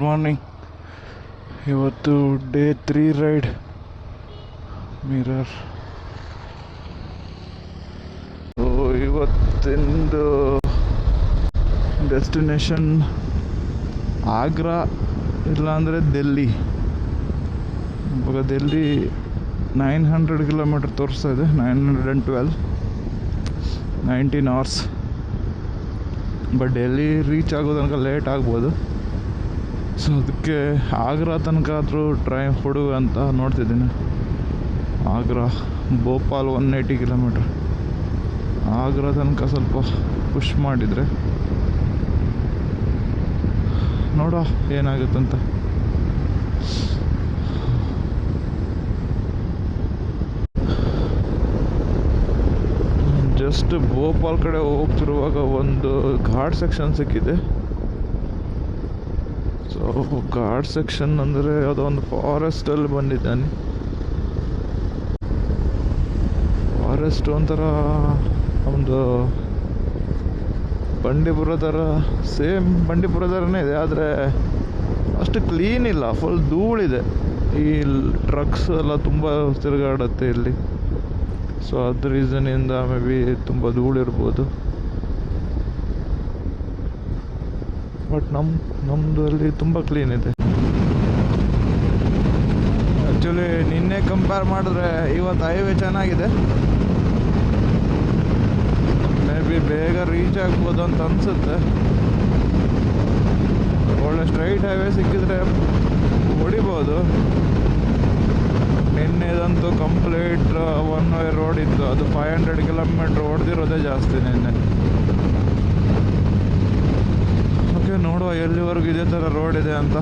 Good morning. ಇವತ್ತು day 3 ride mirror. ಇವತ್ತಿಂದು destination Agra ಇಲ್ಲಾಂದರೆ ಡೆಲ್ಲಿ. ಇವಾಗ ಡೆಲ್ಲಿ 900 ಕಿಲೋಮೀಟರ್ ತೋರಿಸ್ತಾ ಇದೆ, 912, 19 hours. ಬಟ್ ಡೆಲ್ಲಿ ರೀಚ್ ಆಗೋ ತನಕ ಲೇಟ್ ಆಗ್ಬೋದು. ಸೊ ಅದಕ್ಕೆ ಆಗ್ರಾ ತನಕ ಆದರೂ ಟ್ರೈನ್ ಕೊಡು ಅಂತ ನೋಡ್ತಿದ್ದೀನಿ. ಆಗ್ರಾ ಭೋಪಾಲ್ 180 ಕಿಲೋಮೀಟ್ರ್. ಆಗ್ರಾ ತನಕ ಸ್ವಲ್ಪ ಪುಷ್ ಮಾಡಿದರೆ ನೋಡೋ ಏನಾಗುತ್ತಂತ. ಜಸ್ಟ್ ಭೋಪಾಲ್ ಕಡೆ ಹೋಗ್ತಿರುವಾಗ ಒಂದು ಘಾಟ್ ಸೆಕ್ಷನ್ ಸಿಕ್ಕಿದೆ. ಸೊ ಘಾಟ್ ಸೆಕ್ಷನ್ ಅಂದರೆ ಯಾವುದೋ ಒಂದು ಫಾರೆಸ್ಟಲ್ಲಿ ಬಂದಿದ್ದಾನೆ. ಫಾರೆಸ್ಟ್ ಒಂಥರ ಒಂದು ಬಂಡೀಪುರ ಥರ, ಸೇಮ್ ಬಂಡೀಪುರ ಥರನೇ ಇದೆ, ಆದರೆ ಅಷ್ಟು ಕ್ಲೀನ್ ಇಲ್ಲ, ಫುಲ್ ಧೂಳಿದೆ. ಈ ಟ್ರಕ್ಸ್ ಎಲ್ಲ ತುಂಬ ತಿರುಗಾಡುತ್ತೆ ಇಲ್ಲಿ. ಸೊ ಅದ್ರ ರೀಸನಿಂದ ಮೇ ಬಿ ತುಂಬ ಧೂಳಿರ್ಬೋದು. ಬಟ್ ನಮ್ಮದು ಅಲ್ಲಿ ತುಂಬ ಕ್ಲೀನ್ ಇದೆ. ಆ್ಯಕ್ಚುಲಿ ನಿನ್ನೆ ಕಂಪೇರ್ ಮಾಡಿದ್ರೆ ಇವತ್ತು ಹೈವೇ ಚೆನ್ನಾಗಿದೆ. ಮೇ ಬಿ ಬೇಗ ರೀಚ್ ಆಗ್ಬೋದು ಅಂತ ಅನಿಸುತ್ತೆ. ಒಳ್ಳೆ ಸ್ಟ್ರೈಟ್ ಹೈವೇ ಸಿಕ್ಕಿದ್ರೆ ಹೊಡಿಬೋದು. ನಿನ್ನೆದಂತೂ ಕಂಪ್ಲೀಟ್ ಒನ್ ವೇ ರೋಡ್ ಇತ್ತು. ಅದು 500 ಕಿಲೋಮೀಟ್ರ್ ಹೊಡೆದಿರೋದೇ ಜಾಸ್ತಿ ನಿನ್ನೆ. ಓಕೆ, ನೋಡುವ ಎಲ್ಲಿವರೆಗೂ ಇದೇ ಥರ ರೋಡ್ ಇದೆ ಅಂತ.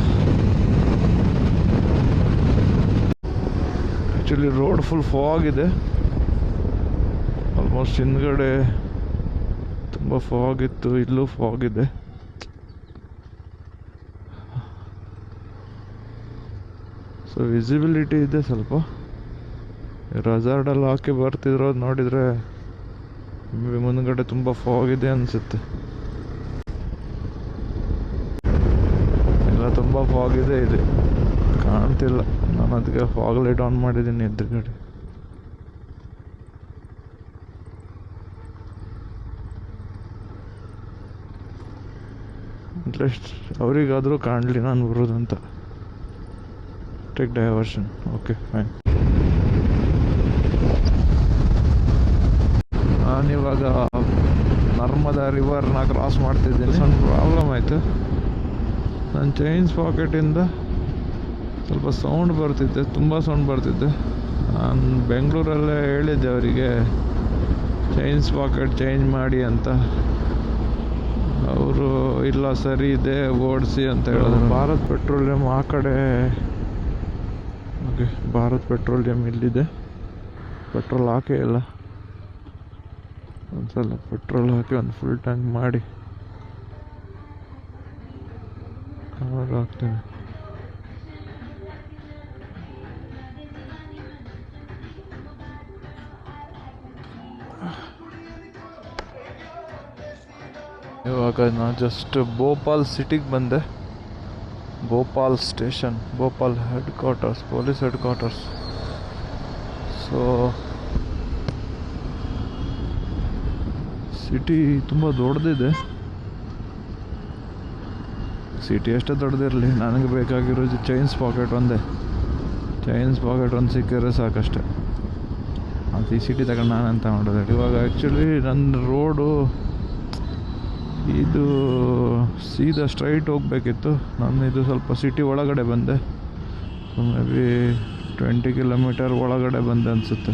ಆ್ಯಕ್ಚುಲಿ ರೋಡ್ ಫುಲ್ ಫಾಗ್ ಇದೆ. ಆಲ್ಮೋಸ್ಟ್ ಹಿಂದ್ಗಡೆ ತುಂಬ ಫಾಗ್ ಇತ್ತು, ಇಲ್ಲೂ ಫಾಗ್ ಇದೆ. ಸೊ ವಿಸಿಬಿಲಿಟಿ ಇದೆ ಸ್ವಲ್ಪ. ರೆಸಾರ್ಟಲ್ಲಿ ಹಾಕಿ ಬರ್ತಿರೋದು ನೋಡಿದರೆ ಮುಂದ್ಗಡೆ ತುಂಬ ಫಾಗ್ ಇದೆ ಅನಿಸುತ್ತೆ. ಎಲ್ಲ ತುಂಬ ಫಾಗ್ ಇದೆ, ಇಲ್ಲಿ ಕಾಣ್ತಿಲ್ಲ. ನಾನು ಅದಕ್ಕೆ ಫಾಗ್ ಲೈಟ್ ಆನ್ ಮಾಡಿದ್ದೀನಿ ಎದುರುಗಡೆ. ಅಟ್ಲೀಸ್ಟ್ ಅವರಿಗಾದರೂ ಕಾಣಲಿ ನಾನು ಬರೋದಂತ. Take diversion. Okay, fine. ನಾನಿವಾಗ ನರ್ಮದಾ ರಿವರ್ನ ಕ್ರಾಸ್ ಮಾಡ್ತಿದ್ದೀನಿ. ಸಣ್ಣ ಪ್ರಾಬ್ಲಮ್ ಆಯಿತು. ನನ್ನ ಚೈನ್ಸ್ ಪಾಕೆಟಿಂದ ಸ್ವಲ್ಪ ಸೌಂಡ್ ಬರ್ತಿದ್ದೆ, ತುಂಬ ಸೌಂಡ್ ಬರ್ತಿದ್ದೆ. ನಾನು ಬೆಂಗಳೂರಲ್ಲೇ ಹೇಳಿದ್ದೆ ಅವರಿಗೆ ಚೈನ್ಸ್ ಪಾಕೆಟ್ ಚೇಂಜ್ ಮಾಡಿ ಅಂತ. ಅವರು ಇಲ್ಲ ಸರಿ ಇದೆ ಓಡಿಸಿ ಅಂತ ಹೇಳಿದ್ರು. ಭಾರತ್ ಪೆಟ್ರೋಲಿಯಂ ಆ ಕಡೆ. ಓಕೆ, ಭಾರತ್ ಪೆಟ್ರೋಲಿಯಂ ಇಲ್ಲಿದೆ. ಪೆಟ್ರೋಲ್ ಹಾಕೇ ಇಲ್ಲ. ಒಂದ್ಸಲ ಪೆಟ್ರೋಲ್ ಹಾಕಿ ಒಂದು ಫುಲ್ ಟ್ಯಾಂಕ್ ಮಾಡಿ ಆವಾಗ ಹಾಕ್ತೇನೆ. ಇವಾಗ ನಾನು ಜಸ್ಟ್ ಭೋಪಾಲ್ ಸಿಟಿಗೆ ಬಂದೆ. Bhopal station, Bhopal head quarters, police head quarters. So city ತುಂಬ ದೊಡ್ಡದಿದೆ. ಸಿಟಿ ಎಷ್ಟೇ ದೊಡ್ಡದಿರಲಿ, ನನಗೆ ಬೇಕಾಗಿರೋದು ಚೈನ್ಸ್ ಪಾಕೆಟ್ ಒಂದೇ. ಚೈನ್ಸ್ ಪಾಕೆಟ್ ಒಂದು ಸಿಕ್ಕಿದ್ರೆ ಸಾಕಷ್ಟೆ. ಅದು ಈ ಸಿಟಿ ತಗೊಂಡು ನಾನಂತ ಮಾಡೋದು. ಇವಾಗ ಆ್ಯಕ್ಚುಲಿ ನನ್ನ ರೋಡು ಇದು ಸೀದಾ ಸ್ಟ್ರೈಟ್ ಹೋಗಬೇಕಿತ್ತು. ನಾನು ಇದು ಸ್ವಲ್ಪ ಸಿಟಿ ಒಳಗಡೆ ಬಂದೆ. ಸೊ ಮೇ ಬಿ 20 ಕಿಲೋಮೀಟರ್ ಒಳಗಡೆ ಬಂದೆ ಅನಿಸುತ್ತೆ.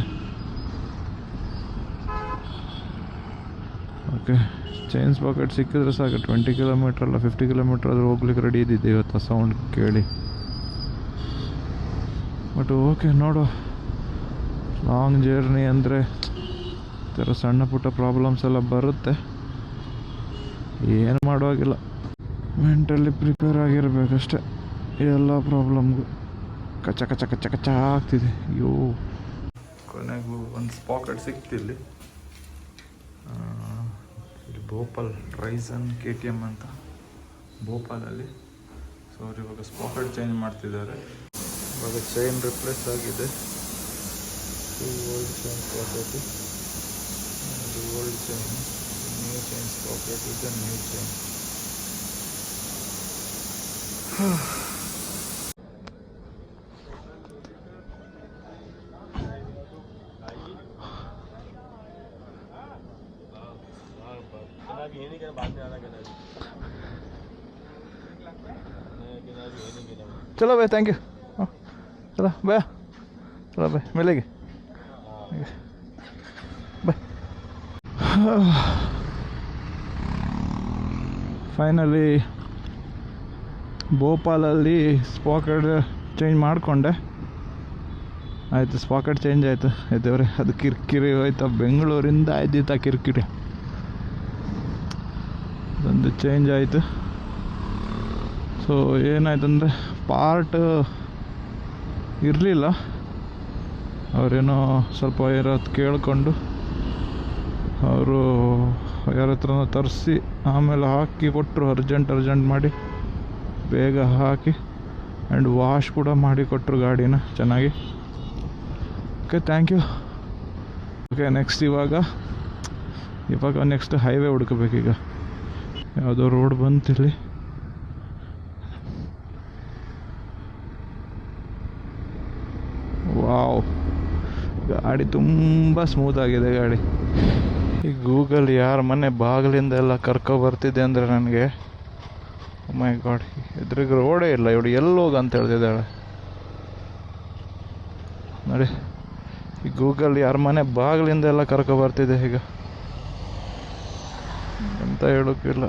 ಓಕೆ, ಚೈನ್ಸ್ ಪಾಕೆಟ್ ಸಿಕ್ಕಿದ್ರೆ ಸಾಕು. 20 ಕಿಲೋಮೀಟ್ರ್ ಅಲ್ಲ 50 ಕಿಲೋಮೀಟ್ರ್ ಆದರೂ ಹೋಗ್ಲಿಕ್ಕೆ ರೆಡಿ ಇದ್ದಿದ್ದೆ ಇವತ್ತು ಸೌಂಡ್ ಕೇಳಿ. ಬಟ್ ಓಕೆ, ನೋಡುವ. ಲಾಂಗ್ ಜರ್ನಿ ಅಂದರೆ ಈ ಥರ ಸಣ್ಣ ಪುಟ್ಟ ಪ್ರಾಬ್ಲಮ್ಸ್ ಎಲ್ಲ ಬರುತ್ತೆ. ಏನು ಮಾಡುವಾಗಿಲ್ಲ, ಮೆಂಟಲಿ ಪ್ರಿಪೇರ್ ಆಗಿರಬೇಕಷ್ಟೆ ಎಲ್ಲ ಪ್ರಾಬ್ಲಮ್ಗೂ. ಕಚ್ಚ ಕಚ್ಚ ಕಚ್ಚ ಕಚ್ಚ ಆಗ್ತಿದೆ. ಅಯ್ಯೋ, ಕೊನೆಗೂ ಒಂದು ಪಾಕೆಟ್ ಸಿಕ್ತಿಲ್ಲಿ. ಭೋಪಾಲ್ ರೈಸನ್ KTM ಅಂತ ಭೋಪಾಲಲ್ಲಿ. ಸೊ ಅವ್ರು ಇವಾಗ ಸ್ಪಾಕೆಟ್ ಚೇಂಜ್ ಮಾಡ್ತಿದ್ದಾರೆ. ಇವಾಗ ಚೈನ್ ರಿಪ್ಲೇಸ್ ಆಗಿದೆ. 2 old chain sprocket, and old chain, new chain sprocket with the new chain. चलो भाई, थैंक यू. चलो भैया, चलो भाई, मिलेंगे. ಬಾಯ್. ಫೈನಲಿ ಭೋಪಾಲಲ್ಲಿ ಸ್ಪಾಕೆಟ್ ಚೇಂಜ್ ಮಾಡಿಕೊಂಡೆ. ಆಯಿತು, ಸ್ಪಾಕೆಟ್ ಚೇಂಜ್ ಆಯಿತು. ಆಯ್ತವ್ರೆ, ಅದು ಕಿರಿಕಿರಿ ಹೋಯ್ತು. ಬೆಂಗಳೂರಿಂದ ಆಯ್ದಿತ್ತು ಕಿರಿಕಿರಿ. ಅದೊಂದು ಚೇಂಜ್ ಆಯಿತು. ಸೊ ಏನಾಯ್ತಂದರೆ ಪಾರ್ಟ್ ಇರಲಿಲ್ಲ. ಅವರೇನೋ ಸ್ವಲ್ಪ ಇರೋದು ಕೇಳಿಕೊಂಡು ಅವರು ಯಾರ ಹತ್ರನೋ ತರಿಸಿ ಆಮೇಲೆ ಹಾಕಿ ಕೊಟ್ಟರು. ಅರ್ಜೆಂಟ್ ಮಾಡಿ ಬೇಗ ಹಾಕಿ ಆ್ಯಂಡ್ ವಾಶ್ ಕೂಡ ಮಾಡಿ ಕೊಟ್ಟರು ಗಾಡಿನ ಚೆನ್ನಾಗಿ. Okay, thank you. Okay, next ಇವಾಗ ನೆಕ್ಸ್ಟ್ ಹೈವೇ ಹುಡ್ಕೋಬೇಕೀಗ. ಯಾವುದೋ ರೋಡ್ ಬಂತಿಲ್ಲಿ. ವಾವ್, ಗಾಡಿ ತುಂಬ ಸ್ಮೂತಾಗಿದೆ ಗಾಡಿ. ಈ ಗೂಗಲ್ ಯಾರ ಮನೆ ಬಾಗಿಲಿಂದ ಎಲ್ಲ ಕರ್ಕೊಬರ್ತಿದೆ ಅಂದರೆ ನನಗೆ ಮೈ ಗಾಡ್, ಎದುರಿಗೆ ರೋಡೇ ಇಲ್ಲ. ಇವಳು ಎಲ್ಲೋಗ ಅಂತ ಹೇಳ್ತಿದ್ದಾಳೆ ನೋಡಿ. ಈ ಗೂಗಲ್ ಯಾರ ಮನೆ ಬಾಗಿಲಿಂದ ಎಲ್ಲ ಕರ್ಕೊಬರ್ತಿದೆ ಈಗ. ಎಂತ ಹೇಳೋಕ್ಕಿಲ್ಲ.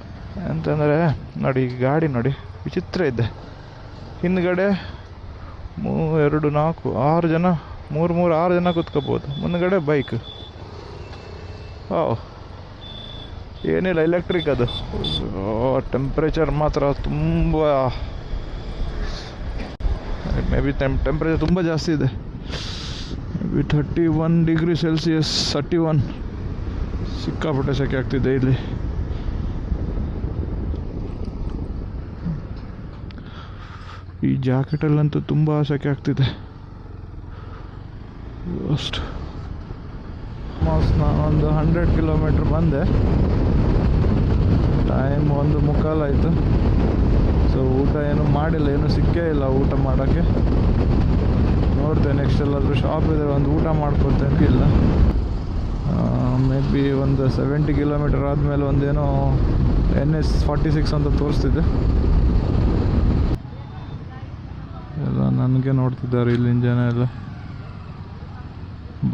ಎಂತಂದರೆ ನೋಡಿ, ಈ ಗಾಡಿ ನೋಡಿ ವಿಚಿತ್ರ ಇದೆ. ಹಿಂದ್ಗಡೆ 2, 4, 6 ಜನ, 6 ಜನ ಕೂತ್ಕೋಬೋದು. ಮುಂದ್ಗಡೆ ಬೈಕ್. ಏನಿಲ್ಲ, ಎಲೆಕ್ಟ್ರಿಕ್ ಅದು. ಟೆಂಪ್ರೇಚರ್ ಮಾತ್ರ ತುಂಬ, ಮೇ ಬಿ ಟೆಂಪ್ರೇಚರ್ ತುಂಬ ಜಾಸ್ತಿ ಇದೆ. May be 31 degree Celsius, 31. ಸಿಕ್ಕಾಪಟ್ಟೆ ಸೆಕೆ ಆಗ್ತಿದೆ ಇಲ್ಲಿ. ಈ ಜಾಕೆಟಲ್ಲಂತೂ ತುಂಬ ಸೆಕೆ ಆಗ್ತಿದೆ. ಅಷ್ಟು ನಾನೊಂದು 100 ಕಿಲೋಮೀಟ್ರ್ ಬಂದೆ. ಟೈಮ್ 1:15 ಆಯಿತು. ಸೊ ಊಟ ಏನು ಮಾಡಿಲ್ಲ, ಏನೂ ಸಿಕ್ಕೇ ಇಲ್ಲ ಊಟ ಮಾಡೋಕ್ಕೆ. ನೋಡ್ತೇನೆ ನೆಕ್ಸ್ಟ್ ಎಲ್ಲಾದರೂ ಶಾಪ್ ಇದೆ, ಒಂದು ಊಟ ಮಾಡ್ಕೊಳ್ತೇನೆ. ಇಲ್ಲ, ಮೇ ಬಿ ಒಂದು 70 ಕಿಲೋಮೀಟರ್ ಆದಮೇಲೆ ಒಂದೇನೋ NS46 ಅಂತ ತೋರಿಸ್ತಿದ್ದೆ. ಎಲ್ಲ ನನಗೆ ನೋಡ್ತಿದ್ದಾರೆ ಇಲ್ಲಿನ ಜನ ಎಲ್ಲ.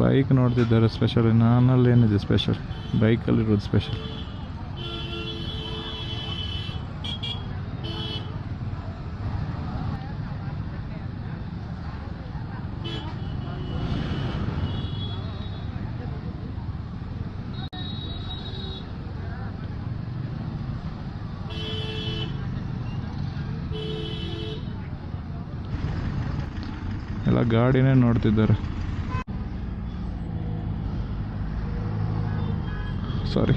ಬೈಕ್ ನೋಡ್ತಿದ್ದಾರೆ ಸ್ಪೆಷಲ್. ನಾನಲ್ಲಿ ಏನಿದೆ ಸ್ಪೆಷಲ್? ಬೈಕಲ್ಲಿರೋದು ಸ್ಪೆಷಲ್. ಎಲ್ಲ ಗಾಡಿನೇ ನೋಡ್ತಿದ್ದಾರೆ. ಸಾರಿ.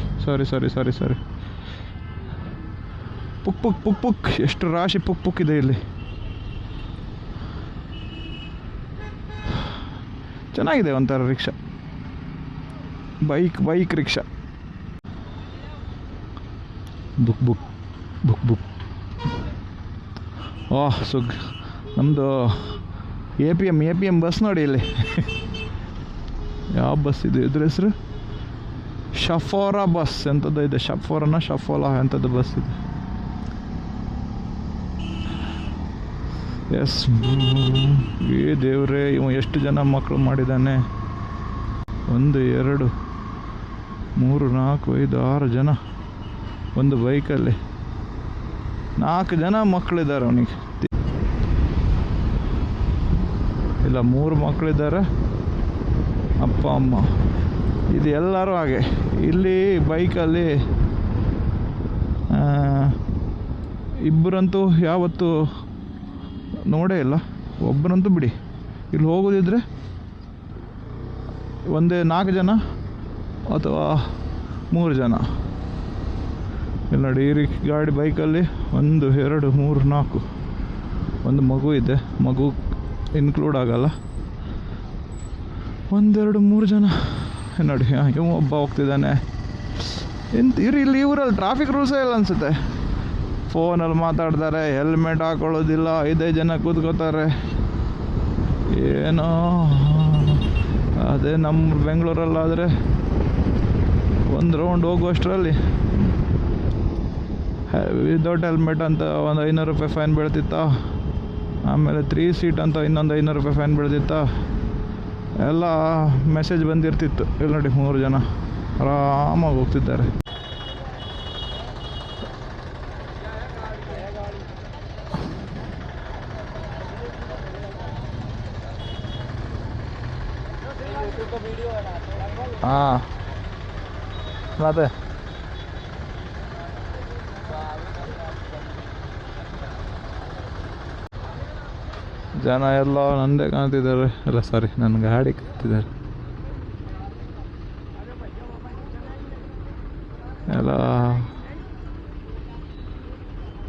ಪುಕ್. ಎಷ್ಟು ರಾಶಿ ಪುಕ್ ಇದೆ ಇಲ್ಲಿ. ಚೆನ್ನಾಗಿದೆ ಒಂಥರ ರಿಕ್ಷಾ, ಬೈಕ್ ರಿಕ್ಷಾ. ಬುಕ್. ಓಹ್ ಸುಗ್, ನಮ್ಮದು APM ಬಸ್ ನೋಡಿ ಇಲ್ಲಿ. ಯಾವ ಬಸ್ ಇದೆ ಇದ್ರ ಹೆಸರು? ಶಫೋರಾ ಬಸ್ ಎಂಥದ್ದು ಇದೆ. ಶಫೋಲಾ ಎಂಥದ್ದು ಬಸ್ ಇದೆ. ಎಸ್, ಏ ದೇವ್ರೇ, ಇವ ಎಷ್ಟು ಜನ ಮಕ್ಕಳು ಮಾಡಿದ್ದಾನೆ. 1, 2, 3, 4, 5, 6 ಜನ ಒಂದು ಬೈಕಲ್ಲಿ. 4 ಜನ ಮಕ್ಕಳಿದ್ದಾರೆ ಅವನಿಗೆ. ಇಲ್ಲ, 3 ಮಕ್ಕಳಿದ್ದಾರೆ, ಅಪ್ಪ ಅಮ್ಮ. ಇದು ಎಲ್ಲರೂ ಹಾಗೆ. ಇಲ್ಲಿ ಬೈಕಲ್ಲಿ ಇಬ್ಬರಂತೂ ಯಾವತ್ತೂ ನೋಡೇ ಇಲ್ಲ. ಒಬ್ಬರಂತೂ ಬಿಡಿ. ಇಲ್ಲಿ ಹೋಗೋದಿದ್ರೆ ಒಂದೇ 4 ಜನ ಅಥವಾ 3 ಜನ. ಇಲ್ಲಿ ನೋಡಿ, ಈ ಗಾಡಿ ಬೈಕಲ್ಲಿ 1, 2, 3, 4 ಒಂದು ಮಗು ಇದೆ, ಮಗು ಇನ್ಕ್ಲೂಡ್ ಆಗಲ್ಲ. 1 2 3 ಜನ ನೋಡಿ. ಇವ ಒಬ್ಬ ಹೋಗ್ತಿದ್ದಾನೆ. ಇಲ್ಲಿ ಇವರಲ್ಲಿ ಟ್ರಾಫಿಕ್ ರೂಲ್ಸೇ ಇಲ್ಲ ಅನಿಸುತ್ತೆ. ಫೋನಲ್ಲಿ ಮಾತಾಡ್ತಾರೆ, ಹೆಲ್ಮೆಟ್ ಹಾಕೊಳ್ಳೋದಿಲ್ಲ, 5 ಜನ ಕೂತ್ಕೋತಾರೆ. ಏನೋ ಅದೇ ನಮ್ಮ ಬೆಂಗಳೂರಲ್ಲಾದರೆ ಒಂದು ರೌಂಡ್ ಹೋಗುವಷ್ಟರಲ್ಲಿ ವಿದೌಟ್ ಹೆಲ್ಮೆಟ್ ಅಂತ ಒಂದು 500 ರೂಪಾಯಿ ಫೈನ್ ಬೀಳ್ತಿತ್ತ. ಆಮೇಲೆ 3 ಸೀಟ್ ಅಂತ ಇನ್ನೊಂದು 500 ರೂಪಾಯಿ ಫೈನ್ ಬೀಳ್ತಿತ್ತ. ಎಲ್ಲ ಮೆಸೇಜ್ ಬಂದಿರ್ತಿತ್ತು. ಇಲ್ಲಿ ನೋಡಿ 3 ಜನ ಆರಾಮಾಗಿ ಹೋಗ್ತಿದ್ದಾರೆ. ಹಾಂ ಮತ್ತೆ ಜನ ಎಲ್ಲ ನಂದೇ ಕಾಣ್ತಿದ್ದಾರೆ. ಅಲ್ಲ ಸಾರಿ, ನನ್ನ ಗಾಡಿ ಕಾಣ್ತಿದ್ದಾರೆ. ಎಲ್ಲ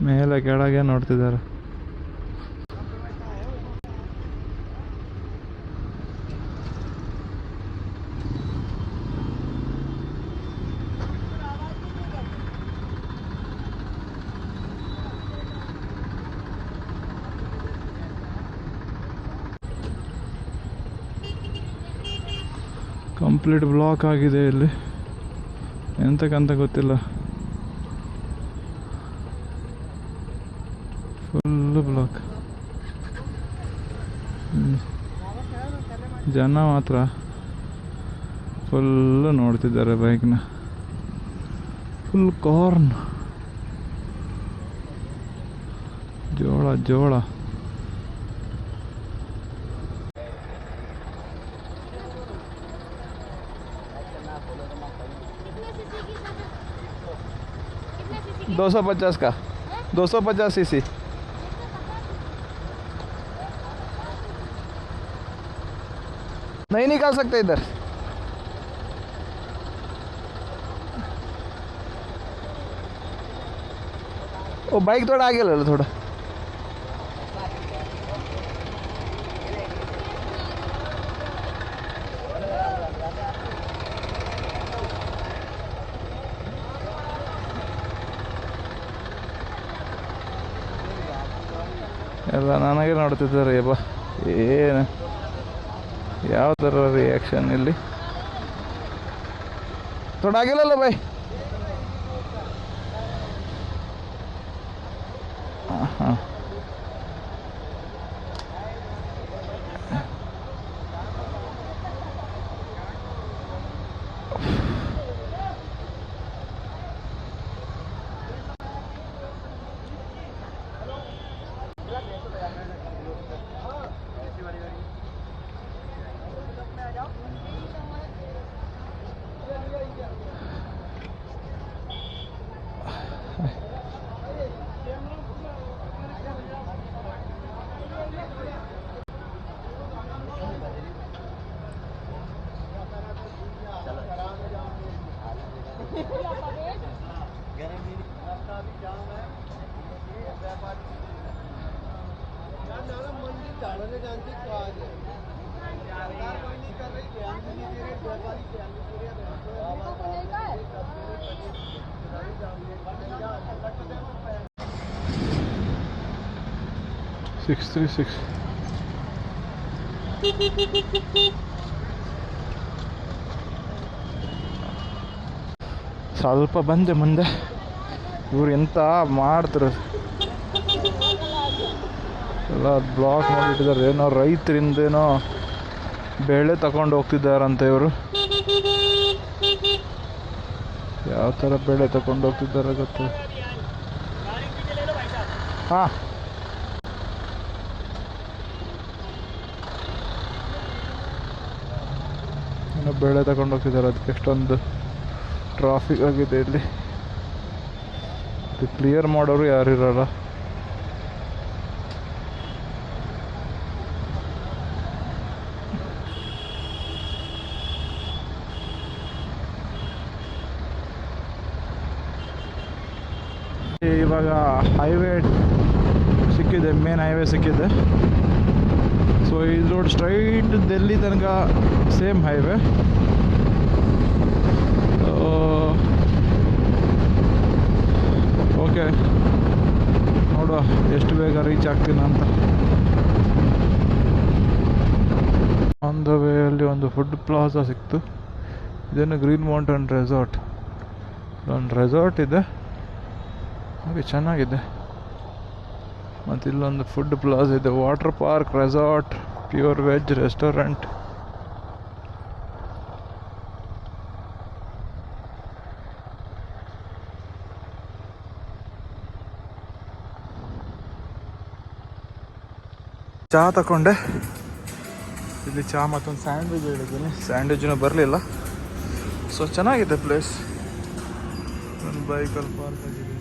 ಮೇಲೆ ಕೆಳಗೆ ನೋಡ್ತಿದ್ದಾರೆ. ಕಂಪ್ಲೀಟ್ ಬ್ಲಾಕ್ ಆಗಿದೆ ಇಲ್ಲಿ, ಎಂತಕ್ಕಂತ ಗೊತ್ತಿಲ್ಲ. Full block. ಜನ ಮಾತ್ರ ಫುಲ್ಲು ನೋಡ್ತಿದ್ದಾರೆ ಬೈಕ್ನ. ಫುಲ್ ಕಾರ್ನ್, ಜೋಳ ಜೋಳ. दो 250 का 250 सीसी. नहीं निकाल सकते इधर. वो बाइक थोड़ा आगे ले लो थोड़ा. ಎಲ್ಲ ನನಗೆ ನೋಡ್ತಿದ್ದಾರೆ. ಅಪ್ಪ ಏನು ಯಾವ ಥರ ರಿಯಾಕ್ಷನ್ ಇಲ್ಲಿ. ತೊಡಾಗಿಲ್ಲಲ್ಲ ಬೈ. ಹಾಂ $636. ಸ್ವಲ್ಪ ಬಂದೆ ಮುಂದೆ. ಇವ್ರು ಎಂತ ಮಾಡ್ತಾರೆ, ಎಲ್ಲ ಬ್ಲಾಕ್ ಮಾಡಿಟ್ಟಿದ್ದಾರೆ. ಏನೋ ರೈತರಿಂದೇನೋ ಬೆಳೆ ತಗೊಂಡು ಹೋಗ್ತಿದ್ದಾರಂತೆ ಇವರು. ಯಾವ ಥರ ಬೆಳೆ ತಗೊಂಡು ಹೋಗ್ತಿದ್ದಾರೆ ಗೊತ್ತು. ಹಾಂ ಏನೋ ಬೆಳೆ ತಗೊಂಡು ಹೋಗ್ತಿದ್ದಾರೆ. ಅದಕ್ಕೆ ಎಷ್ಟೊಂದು ಟ್ರಾಫಿಕ್ ಆಗಿದೆ ಇಲ್ಲಿ. ಇದು ಕ್ಲಿಯರ್ ಮಾಡೋರು ಯಾರು ಇರಲ್ಲ. ಇವಾಗ ಹೈವೇ ಸಿಕ್ಕಿದೆ, ಮೇನ್ ಹೈವೇ ಸಿಕ್ಕಿದೆ. ಸೊ ಈ ರೋಡ್ ಸ್ಟ್ರೈಟ್ ಡೆಲ್ಲಿ ತನಕ ಸೇಮ್ ಹೈವೇ. ಓಕೆ, ನೋಡುವ ಎಷ್ಟು ಬೇಗ ರೀಚ್ ಆಗ್ತೀನಿ ಅಂತ. ಆನ್ ದ ವೇ ಅಲ್ಲಿ ಒಂದು ಫುಡ್ ಪ್ಲಾಜಾ ಸಿಕ್ತು. ಇದೇನು ಗ್ರೀನ್ ಮೌಂಟೇನ್ ರೆಸಾರ್ಟ್, ಒಂದು ರೆಸಾರ್ಟ್ ಇದೆ ಹಾಗೆ ಚೆನ್ನಾಗಿದೆ. ಮತ್ತು ಇಲ್ಲೊಂದು ಫುಡ್ ಪ್ಲಾಜಾ ಇದೆ, water park resort, pure veg restaurant. ಚಹಾ ತಗೊಂಡೆ ಇಲ್ಲಿ, ಚಹಾ ಮತ್ತೊಂದು ಸ್ಯಾಂಡ್ವಿಚ್ ಹೇಳಿದ್ದೀನಿ, ಸ್ಯಾಂಡ್ವಿಚ್ನೂ ಬರಲಿಲ್ಲ. ಸೊ ಚೆನ್ನಾಗಿದೆ ಪ್ಲೇಸ್. ಒಂದು ಬೈಕಲ್ಲಿ ಪಾರ್ಕ್ ಆಗಿದೆ.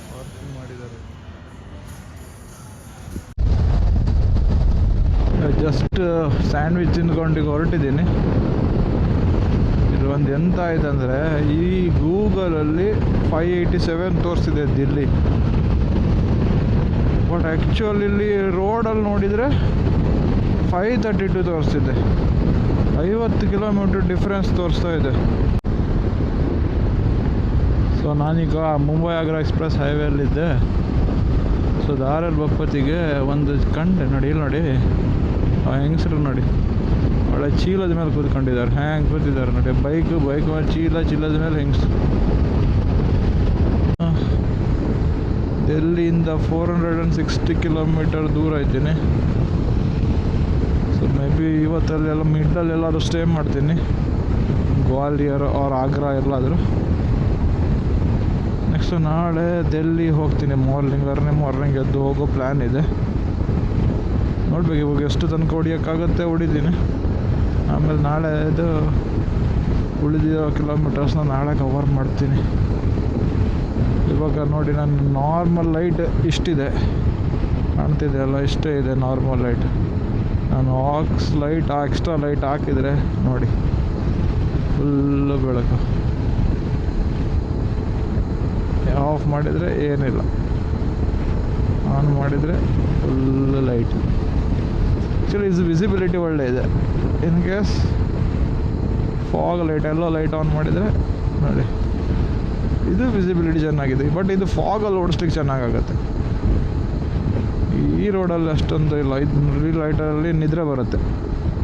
ಪಾರ್ಕಿಂಗ್ ಮಾಡಿದ್ದಾರೆ. ಜಸ್ಟ್ ಸ್ಯಾಂಡ್ವಿಚ್ ತಿಂದ್ಕೊಂಡು ಹೊರಟಿದ್ದೀನಿ. ಇದು ಒಂದು ಎಂತ ಆಯ್ತಂದರೆ, ಈ ಗೂಗಲಲ್ಲಿ 587 ತೋರಿಸ್ತಿದೆ ದಿಲ್ಲಿ, ಬಟ್ ಆ್ಯಕ್ಚುಲಿ ಇಲ್ಲಿ ರೋಡಲ್ಲಿ ನೋಡಿದರೆ 532 ತೋರಿಸ್ತಿದೆ. 50 ಕಿಲೋಮೀಟ್ರ್ ಡಿಫ್ರೆನ್ಸ್ ತೋರಿಸ್ತಾ ಇದೆ. ಸೊ ನಾನೀಗ ಮುಂಬೈ ಆಗ್ರಾ ಎಕ್ಸ್ಪ್ರೆಸ್ ಹೈವೇಲ್ಲಿದ್ದೆ. ಸೊ ದಾರಲ್ಲಿ ಬಪ್ಪತ್ತಿಗೆ ಒಂದು ಕಂಡೆ ನೋಡಿ, ಇಲ್ಲಿ ನೋಡಿ ಆ ಹೆಂಗಸರು ನೋಡಿ, ಒಳ್ಳೆ ಚೀಲದ ಮೇಲೆ ಕೂತ್ಕೊಂಡಿದ್ದಾರೆ. ಹ್ಯಾಂಗೆ ಕೂತಿದ್ದಾರೆ ನೋಡಿ, ಬೈಕ್ ಮೇಲೆ ಚೀಲದ ಮೇಲೆ ಹೆಂಗಸರು. ಡೆಲ್ಲಿಯಿಂದ 460 ಕಿಲೋಮೀಟರ್ ದೂರ ಇದ್ದೀನಿ. ಸೊ ಮೇ ಬಿ ಇವತ್ತಲ್ಲೆಲ್ಲ ಮಿಡ್ಡಲ್ಲಿ ಎಲ್ಲಾದರೂ ಸ್ಟೇ ಮಾಡ್ತೀನಿ, ಗ್ವಾಲಿಯರ್ ಆರ್ ಆಗ್ರಾ ಎಲ್ಲಾದರೂ. ನೆಕ್ಸ್ಟು ನಾಳೆ ಡೆಲ್ಲಿ ಹೋಗ್ತೀನಿ, ಅರ್ಲಿ ಮಾರ್ನಿಂಗ್ ಎದ್ದು ಹೋಗೋ ಪ್ಲ್ಯಾನ್ ಇದೆ. ನೋಡ್ಬೇಕು ಇವಾಗ ಎಷ್ಟು ತನಕ ಹೊಡಿಯೋಕ್ಕಾಗುತ್ತೆ ಹೊಡಿತೀನಿ. ಆಮೇಲೆ ನಾಳೆ ಇದು ಉಳಿದಿರೋ ಕಿಲೋಮೀಟರ್ಸ್ನ ನಾಳೆ ಕವರ್ ಮಾಡ್ತೀನಿ. ಇವಾಗ ನೋಡಿ, ನನ್ನ ನಾರ್ಮಲ್ ಲೈಟ್ ಇಷ್ಟಿದೆ, ಕಾಣ್ತಿದೆ ಅಲ್ಲ, ಇಷ್ಟೇ ಇದೆ ನಾರ್ಮಲ್ ಲೈಟ್. ನಾನು ಎಕ್ಸ್ಟ್ರಾ ಲೈಟ್ ಹಾಕಿದರೆ ನೋಡಿ ಫುಲ್ಲು ಬೆಳಕು. ಆಫ್ ಮಾಡಿದರೆ ಏನಿಲ್ಲ, ಆನ್ ಮಾಡಿದರೆ ಫುಲ್ಲು ಲೈಟ್. ಆ್ಯಕ್ಚುಲಿ ಇದು ವಿಸಿಬಿಲಿಟಿ ಒಳ್ಳೆ ಇದೆ. In case fog light, yellow light on ಮಾಡಿದರೆ ನೋಡಿ, ಇದು ವಿಸಿಬಿಲಿಟಿ ಚೆನ್ನಾಗಿದೆ. ಬಟ್ ಇದು ಫಾಗಲ್ಲಿ ಓಡಿಸ್ಲಿಕ್ಕೆ ಚೆನ್ನಾಗಾಗತ್ತೆ. ಈ ರೋಡಲ್ಲಿ ಅಷ್ಟೊಂದು ಇಲ್ಲ, ಈ ಲೈಟಲ್ಲಿ ನಿದ್ರೆ ಬರುತ್ತೆ.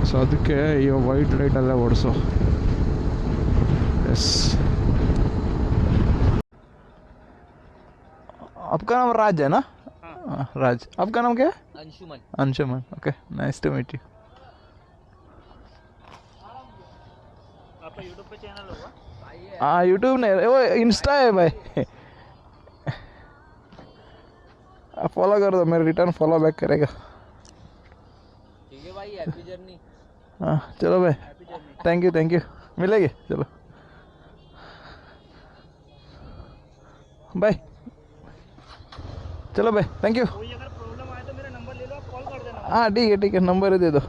ಸೊ ಅದಕ್ಕೆ ಈ ವೈಟ್ ಲೈಟಲ್ಲೇ ಓಡಿಸೋ. ಎಸ್, आपका नाम राज है ना? राज. आपका नाम क्या है? Anshuman. Anshuman, okay, nice to meet you. आपका यूट्यूब पे चैनल होगा? हाँ, यूट्यूब नहीं, वो इंस्टा है भाई. आप फॉलो कर दो, मेरे रिटर्न फॉलो बैक करेगा. ठीक है भाई, हैप्पी जर्नी. हाँ चलो भाई, थैंक यू. मिलेंगे, चलो बाय. चलो भाई, थैंक यू. कोई अगर प्रॉब्लम आए तो मेरा नंबर ले लो, आप कॉल कर देना. हाँ ठीक है, नंबर दे दो.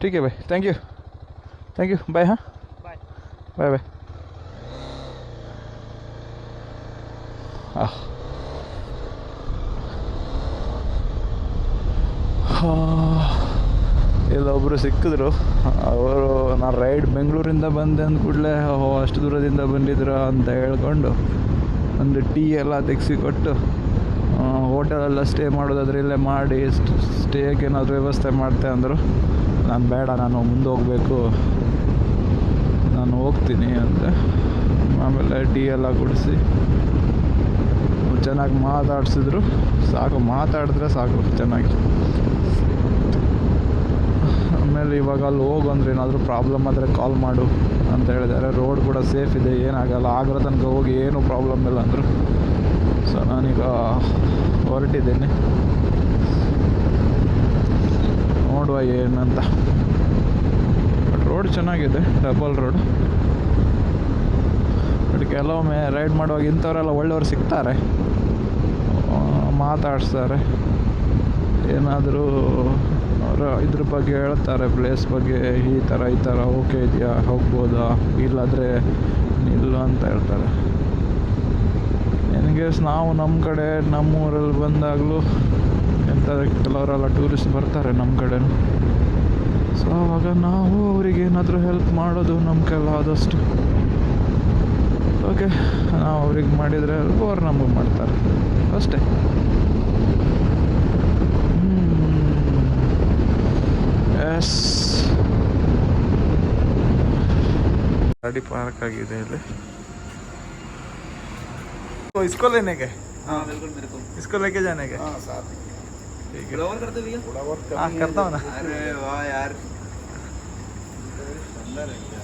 ठीक है भाई, थैंक यू. बाय. हाँ बाय. ಇಲ್ಲೊಬ್ಬರು ಸಿಕ್ಕಿದ್ರು. ಅವರು ನಾನು ರೈಡ್ ಬೆಂಗಳೂರಿಂದ ಬಂದೆ ಅಂದ ಕೂಡಲೇ ಅಷ್ಟು ದೂರದಿಂದ ಬಂದಿದ್ರು ಅಂತ ಹೇಳ್ಕೊಂಡು ಒಂದು ಟೀ ಎಲ್ಲ ತೆಗೆಸಿ ಕೊಟ್ಟು, ಹೋಟೆಲೆಲ್ಲ ಸ್ಟೇ ಮಾಡೋದಾದ್ರೆ ಇಲ್ಲೇ ಮಾಡಿ ಸ್ಟೇಗೆ ಏನಾದರೂ ವ್ಯವಸ್ಥೆ ಮಾಡ್ತೆ ಅಂದರು. ನಾನು ಬೇಡ, ನಾನು ಮುಂದೆ ಹೋಗಬೇಕು, ನಾನು ಹೋಗ್ತೀನಿ ಅಂದೆ. ಆಮೇಲೆ ಟೀ ಎಲ್ಲ ಕುಡಿಸಿ ಚೆನ್ನಾಗಿ ಮಾತಾಡಿಸಿದ್ರು. ಮಾತಾಡಿದ್ರೆ ಸಾಕು ಚೆನ್ನಾಗಿ. ಆಮೇಲೆ ಇವಾಗ ಅಲ್ಲಿ ಹೋಗು ಅಂದರೆ ಏನಾದರೂ ಪ್ರಾಬ್ಲಮ್ ಆದರೆ ಕಾಲ್ ಮಾಡು ಅಂತ ಹೇಳಿದ್ದಾರೆ. ರೋಡ್ ಕೂಡ ಸೇಫ್ ಇದೆ, ಏನಾಗಲ್ಲ, ಆಗ್ರ ತನಕ ಹೋಗಿ ಏನೂ ಪ್ರಾಬ್ಲಮ್ ಇಲ್ಲ ಅಂದರು. ಸೊ ನಾನೀಗ ಹೊರಟಿದ್ದೀನಿ, ನೋಡುವ ಏನಂತ. ಬಟ್ ರೋಡ್ ಚೆನ್ನಾಗಿದೆ, ಡಬಲ್ ರೋಡ್. ಬಟ್ ಕೆಲವೊಮ್ಮೆ ರೈಡ್ ಮಾಡುವಾಗ ಇಂಥವರೆಲ್ಲ ಒಳ್ಳೆಯವರು ಸಿಗ್ತಾರೆ, ಮಾತಾಡಿಸ್ತಾರೆ. ಏನಾದರೂ ಅವರು ಇದ್ರ ಬಗ್ಗೆ ಹೇಳ್ತಾರೆ, ಪ್ಲೇಸ್ ಬಗ್ಗೆ ಈ ಥರ ಓಕೆ ಇದೆಯಾ, ಹೋಗ್ಬೋದಾ, ಇಲ್ಲಾಂದರೆ ಇಲ್ಲ ಅಂತ ಹೇಳ್ತಾರೆ. ನನಗೆ ನಾವು ನಮ್ಮ ಕಡೆ ನಮ್ಮೂರಲ್ಲಿ ಬಂದಾಗಲೂ ಕೆಲವರೆಲ್ಲ ಟೂರಿಸ್ಟ್ ಬರ್ತಾರೆ ನಮ್ಮ ಕಡೆನೂ. ಸೊ ಆವಾಗ ನಾವು ಅವ್ರಿಗೆ ಏನಾದರೂ ಹೆಲ್ಪ್ ಮಾಡೋದು ನಮ್ಮ ಕೈಲಿ ಆದಷ್ಟು. ಓಕೆ, ನಾವು ಅವ್ರಿಗೆ ಮಾಡಿದರೆ ಹೆಲ್ಪ್ ಅವ್ರು ನಮಗೆ ಮಾಡ್ತಾರೆ ಅಷ್ಟೇ. ಎಸ್, ಗಾಡಿ ಪಾರ್ಕ್ ಆಗಿದೆ ಇಲ್ಲಿ. तो इसको लेने के? हाँ बिल्कुल मेरे को इसको लेके जाने के? हाँ साथ में। ठीक है, थोड़ा और करते भैया? हाँ करता हूँ ना। अरे वाह यार, अंदर है क्या?